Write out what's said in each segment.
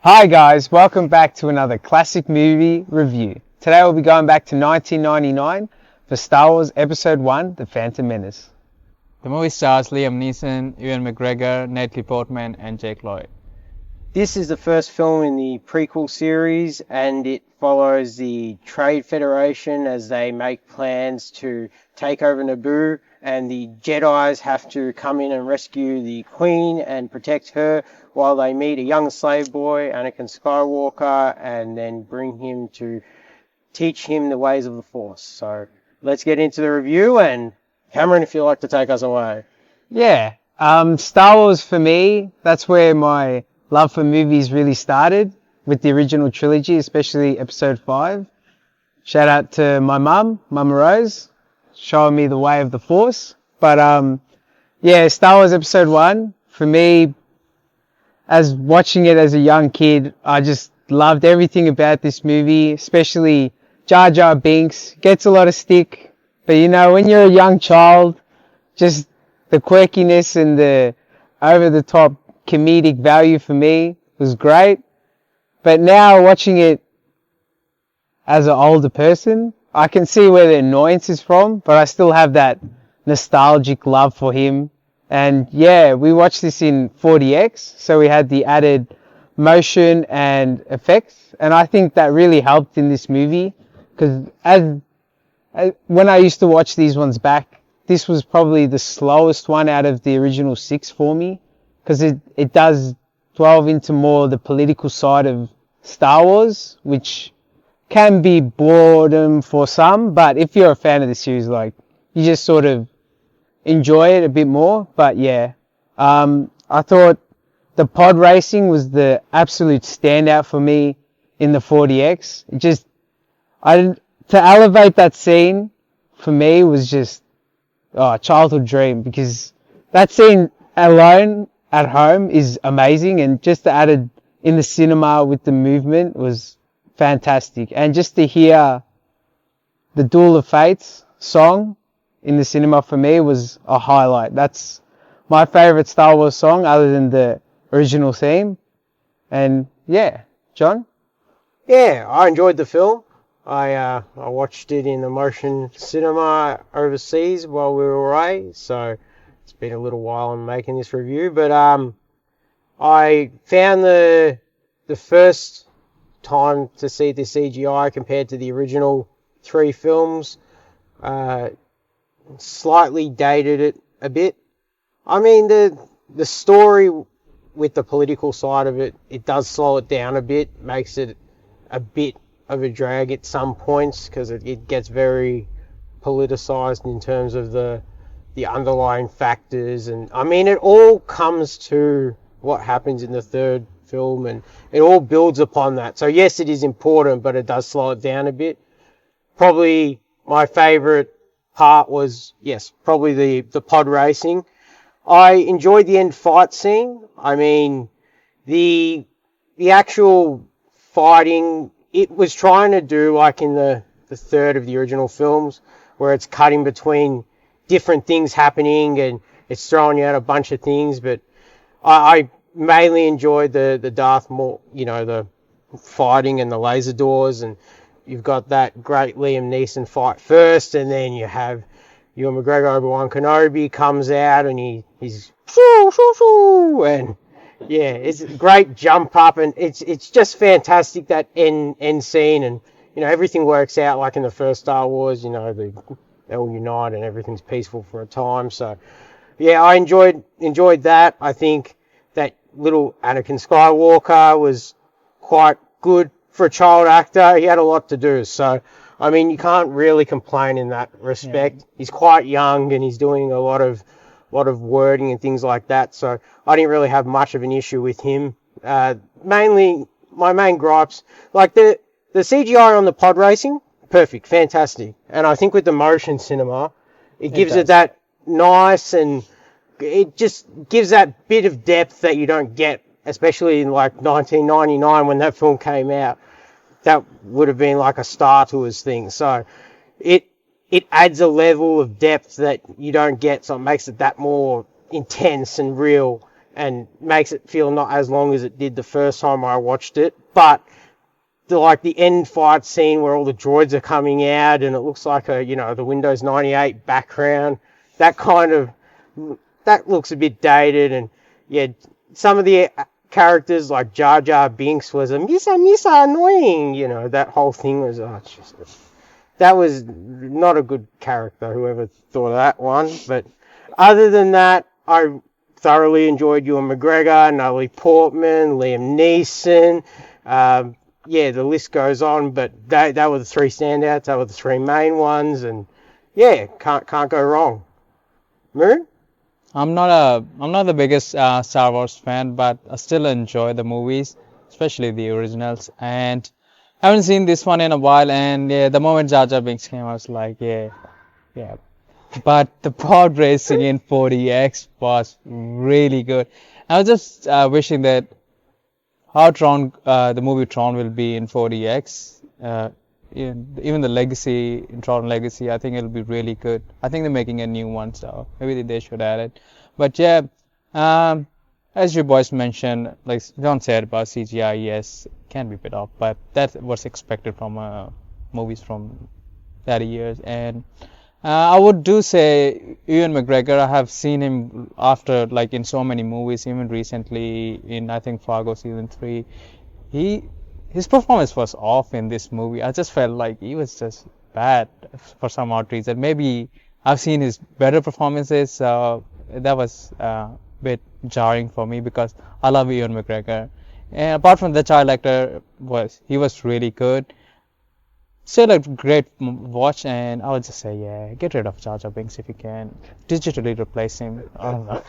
Hi guys, welcome back to another classic movie review. Today we'll be going back to 1999 for Star Wars Episode 1, The Phantom Menace. The movie stars Liam Neeson, Ewan McGregor, Natalie Portman, and Jake Lloyd. This is the first film in the prequel series, and it follows the Trade Federation as they make plans to take over Naboo, and the Jedis have to come in and rescue the Queen and protect her while they meet a young slave boy, Anakin Skywalker, and then bring him to teach him the ways of the Force. So let's get into the review, and Cameron, if you'd like to take us away. Yeah, Star Wars for me, that's where my love for movies really started, with the original trilogy, especially Episode 5. Shout out to my Mama Rose, showing me the way of the Force. But yeah, Star Wars Episode 1, for me, as watching it as a young kid, I just loved everything about this movie, especially Jar Jar Binks. Gets a lot of stick, but you know, when you're a young child, just the quirkiness and the over-the-top comedic value for me was great. But now watching it as an older person, I can see where the annoyance is from, but I still have that nostalgic love for him. And yeah, we watched this in 40X, so we had the added motion and effects, and I think that really helped in this movie, because when I used to watch these ones back, this was probably the slowest one out of the original 6 for me, because it does delve into more the political side of Star Wars, which can be boredom for some, but if you're a fan of the series, like, you just sort of enjoy it a bit more. But yeah, I thought the pod racing was the absolute standout for me in the 40X. To elevate that scene for me was just a childhood dream, because that scene alone at home is amazing, and just to add it in the cinema with the movement was fantastic. And just to hear the Duel of Fates song in the cinema for me was a highlight. That's my favorite Star Wars song other than the original theme. And yeah, John? Yeah, I enjoyed the film. I watched it in the motion cinema overseas while we were away, so it's been a little while in making this review. But I found the first time to see the CGI compared to the original 3 films slightly dated it a bit. I mean, the story with the political side of it, it does slow it down a bit, makes it a bit of a drag at some points, because it gets very politicized in terms of the underlying factors. And I mean, it all comes to what happens in the 3rd film, and it all builds upon that. So yes, it is important, but it does slow it down a bit. Probably my favorite part was, yes, probably the pod racing. I enjoyed the end fight scene. I mean, the actual fighting, it was trying to do like in the 3rd of the original films, where it's cutting between different things happening and it's throwing you out a bunch of things. But I mainly enjoyed the Darth Maul, the fighting and the laser doors, and you've got that great Liam Neeson fight first, and then you have Ewan McGregor, Obi-Wan Kenobi comes out, and he's shoo, shoo, shoo, and yeah, it's a great jump up, and it's just fantastic, that end scene. And everything works out like in the first Star Wars. They all unite and everything's peaceful for a time. So yeah, I enjoyed that. I think that little Anakin Skywalker was quite good for a child actor. He had a lot to do, so I mean, you can't really complain in that respect. Yeah. He's quite young, and he's doing a lot of wording and things like that, so I didn't really have much of an issue with him. Mainly, my main gripes, like the CGI on the pod racing, perfect, fantastic. And I think with the motion cinema, it gives it that nice, and it just gives that bit of depth that you don't get, especially in like 1999 when that film came out. That would have been like a Star Tours thing. So it adds a level of depth that you don't get, so it makes it that more intense and real. and makes it feel not as long as it did the first time I watched it. But the end fight scene where all the droids are coming out and it looks like the Windows 98 background, that looks a bit dated. And yeah, some of the characters like Jar Jar Binks was a Misa annoying, that whole thing was that was not a good character, whoever thought of that one. But other than that, I thoroughly enjoyed Ewan McGregor, Natalie Portman, Liam Neeson. The list goes on, but that were the three standouts. That were the three main ones, and yeah, can't go wrong. Moon? I'm not the biggest Star Wars fan, but I still enjoy the movies, especially the originals. And I haven't seen this one in a while. And yeah, the moment Jar Jar Binks came, I was like, yeah. But the pod racing in 40X was really good. I was just wishing that how the movie Tron will be in 40X. Even the Legacy, in Tron Legacy, I think it'll be really good. I think they're making a new one, so maybe they should add it. But yeah, as you boys mentioned, like John said about CGI, yes, it can be a bit off, but that was expected from movies from that years. And I would do say Ewan McGregor, I have seen him after, like in so many movies, even recently in, I think, Fargo season 3. His performance was off in this movie. I just felt like he was just bad for some odd reason. Maybe I've seen his better performances, so that was a bit jarring for me because I love Ewan McGregor. And apart from the child actor, he was really good. Still a great watch, and I would just say, yeah, get rid of Jar Jar Binks if you can. Digitally replace him. I don't know.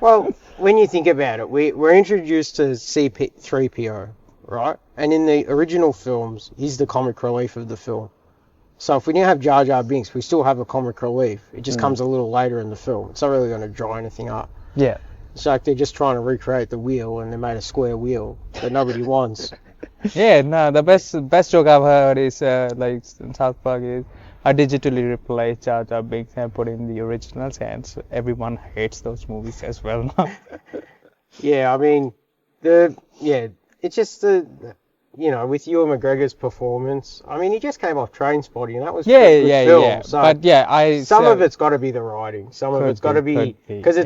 Well, when you think about it, we're introduced to C3PO, right? And in the original films, he's the comic relief of the film. So if we didn't have Jar Jar Binks, we still have a comic relief. It just comes a little later in the film. It's not really going to draw anything up. Yeah. It's like they're just trying to recreate the wheel, and they made a square wheel that nobody wants. Yeah, no, the best joke I've heard is like in South Park is I digitally replaced Jar Jar Binks and put in the originals, and so everyone hates those movies as well now. Yeah, I mean, it's just with Ewan McGregor's performance. I mean, he just came off Trainspotting, and that was a good film. Yeah. So but yeah, some of it's got to be the writing. Some of it's got to be because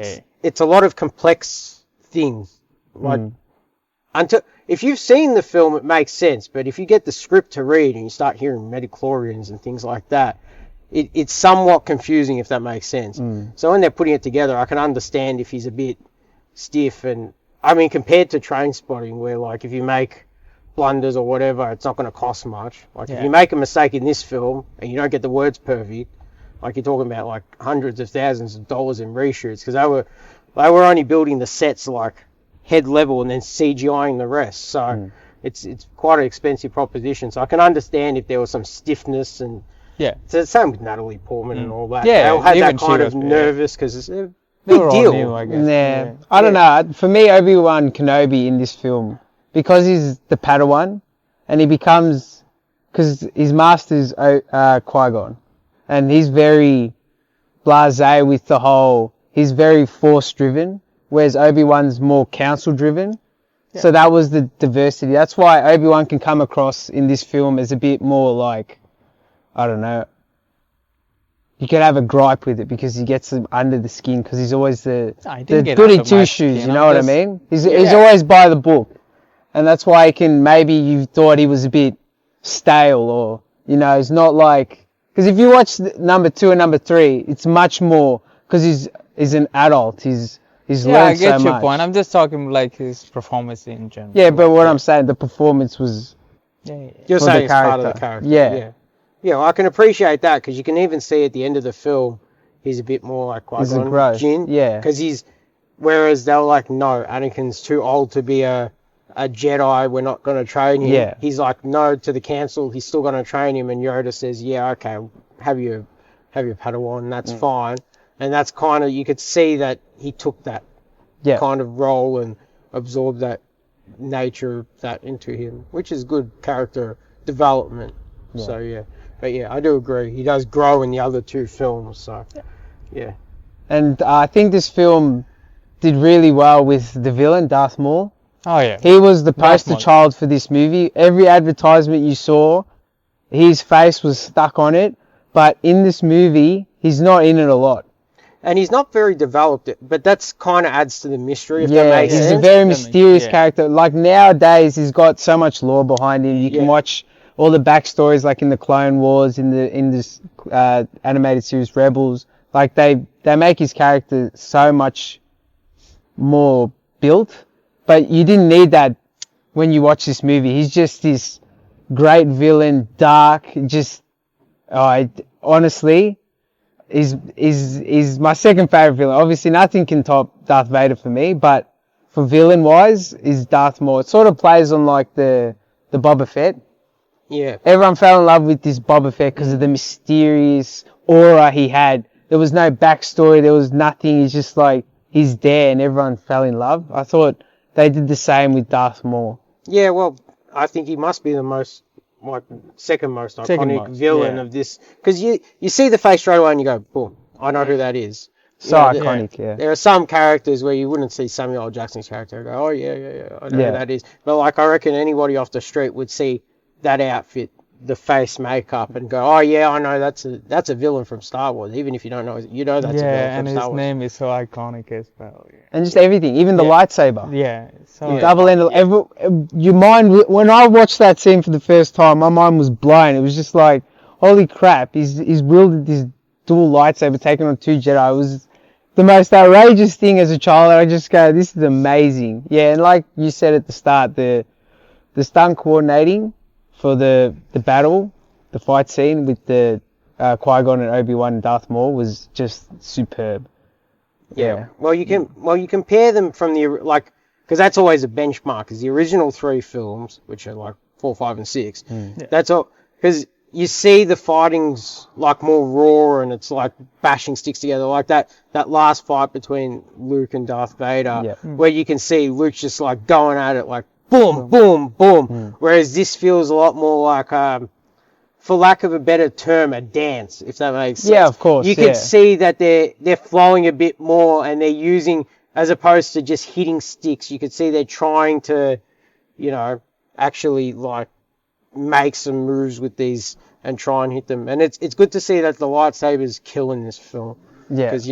it's a lot of complex things. Like if you've seen the film, it makes sense. But if you get the script to read and you start hearing midichlorians and things like that, it's somewhat confusing, if that makes sense. So when they're putting it together, I can understand if he's a bit stiff. And I mean, compared to Trainspotting, where like if you make blunders or whatever, it's not going to cost much. Like if you make a mistake in this film and you don't get the words perfect, like you're talking about like hundreds of thousands of dollars in reshoots, because they were only building the sets like head level and then CGIing the rest. So it's quite an expensive proposition. So I can understand if there was some stiffness, and it's the same with Natalie Portman and all that. Yeah, they all had that kind of nervous because it's a big deal. New, I guess. Yeah. I don't know. For me, Obi-Wan Kenobi in this film, because he's the Padawan, and he becomes, because his master's Qui-Gon, and he's very blasé with the whole, he's very force-driven, whereas Obi-Wan's more council-driven. Yeah. So that was the diversity. That's why Obi-Wan can come across in this film as a bit more like, I don't know, you could have a gripe with it because he gets him under the skin because he's always the goody two-shoes, you know what I mean? He's always by the book. And that's why maybe you thought he was a bit stale, or, he's not like, because if you watch number 2 and number 3, it's much more, because he's an adult, he's learned so much. Yeah, I get your point. I'm just talking like his performance in general. Yeah, but what I'm saying, the performance was You're saying it's part of the character. Yeah, well, I can appreciate that, because you can even see at the end of the film, he's a bit more like Qui-Gon Jinn. Yeah. Because whereas they were like, no, Anakin's too old to be a Jedi, we're not going to train him. Yeah. He's like, no to the council, he's still going to train him, and Yoda says, yeah, okay, have your Padawan, that's fine. And that's kind of, you could see that he took that kind of role and absorbed that nature of that into him, which is good character development. Yeah. So, But I do agree. He does grow in the other two films, so, yeah. And I think this film did really well with the villain, Darth Maul. Oh yeah. He was the Darth poster Maul. child for this movie. Every advertisement you saw, his face was stuck on it. But in this movie, he's not in it a lot. And he's not very developed, but that's kind of adds to the mystery, if that Yeah, makes he's sense. a very That makes- mysterious yeah. character. Like nowadays, he's got so much lore behind him. You can Yeah. watch all the backstories, like in the Clone Wars, in this animated series Rebels. Like they make his character so much more built, but you didn't need that when you watch this movie. He's just this great villain, dark, just honestly. Is my second favorite villain. Obviously, nothing can top Darth Vader for me, but for villain wise, is Darth Maul. It sort of plays on like the Boba Fett. Yeah. Everyone fell in love with this Boba Fett because of the mysterious aura he had. There was no backstory. There was nothing. He's just like he's there, and everyone fell in love. I thought they did the same with Darth Maul. Yeah, well, I think he must be the most, like, second most iconic villain of this. Because you see the face straight away and you go, boom, I know who that is. So iconic, yeah. There are some characters where you wouldn't see Samuel L. Jackson's character and go, oh, yeah, I know who that is. But, like, I reckon anybody off the street would see that outfit, the face makeup, and go, oh, yeah, I know that's a villain from Star Wars. Even if you don't know, you know that's a villain Yeah, from and Star his Wars. name is so iconic as well. Yeah. And just everything, even the lightsaber. Yeah. So Double-ended. Your mind, when I watched that scene for the first time, my mind was blown. It was just like, holy crap, he's wielded this dual lightsaber taking on 2 Jedi. It was the most outrageous thing as a child. I just go, this is amazing. Yeah, and like you said at the start, the stunt coordinating for the battle, the fight scene with the Qui-Gon and Obi-Wan and Darth Maul was just superb. Yeah. Well, you compare them from because that's always a benchmark. Is the original 3 films, which are like 4, 5, and 6. That's all because you see the fighting's like more raw and it's like bashing sticks together, like that last fight between Luke and Darth Vader, where you can see Luke just like going at it like boom, boom, boom. Whereas this feels a lot more like, for lack of a better term, a dance, if that makes sense. Yeah, of course. You can see that they're flowing a bit more and they're using, as opposed to just hitting sticks, you can see they're trying to, actually like make some moves with these and try and hit them. And it's good to see that the lightsabers kill in this film. Yeah. Because,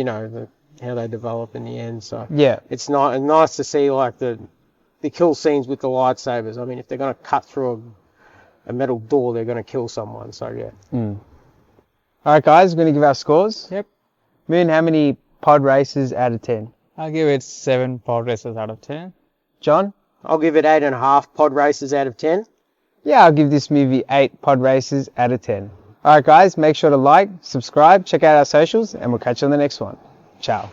how they develop in the end. So Yeah. it's nice to see like the kill scenes with the lightsabers. I mean, if they're going to cut through a metal door, they're going to kill someone. So, yeah. All right, guys, we're going to give our scores. Yep. Moon, how many pod races out of 10? I'll give it 7 pod races out of 10. John? I'll give it 8.5 pod races out of 10. Yeah, I'll give this movie 8 pod races out of 10. All right, guys, make sure to like, subscribe, check out our socials, and we'll catch you on the next one. Ciao.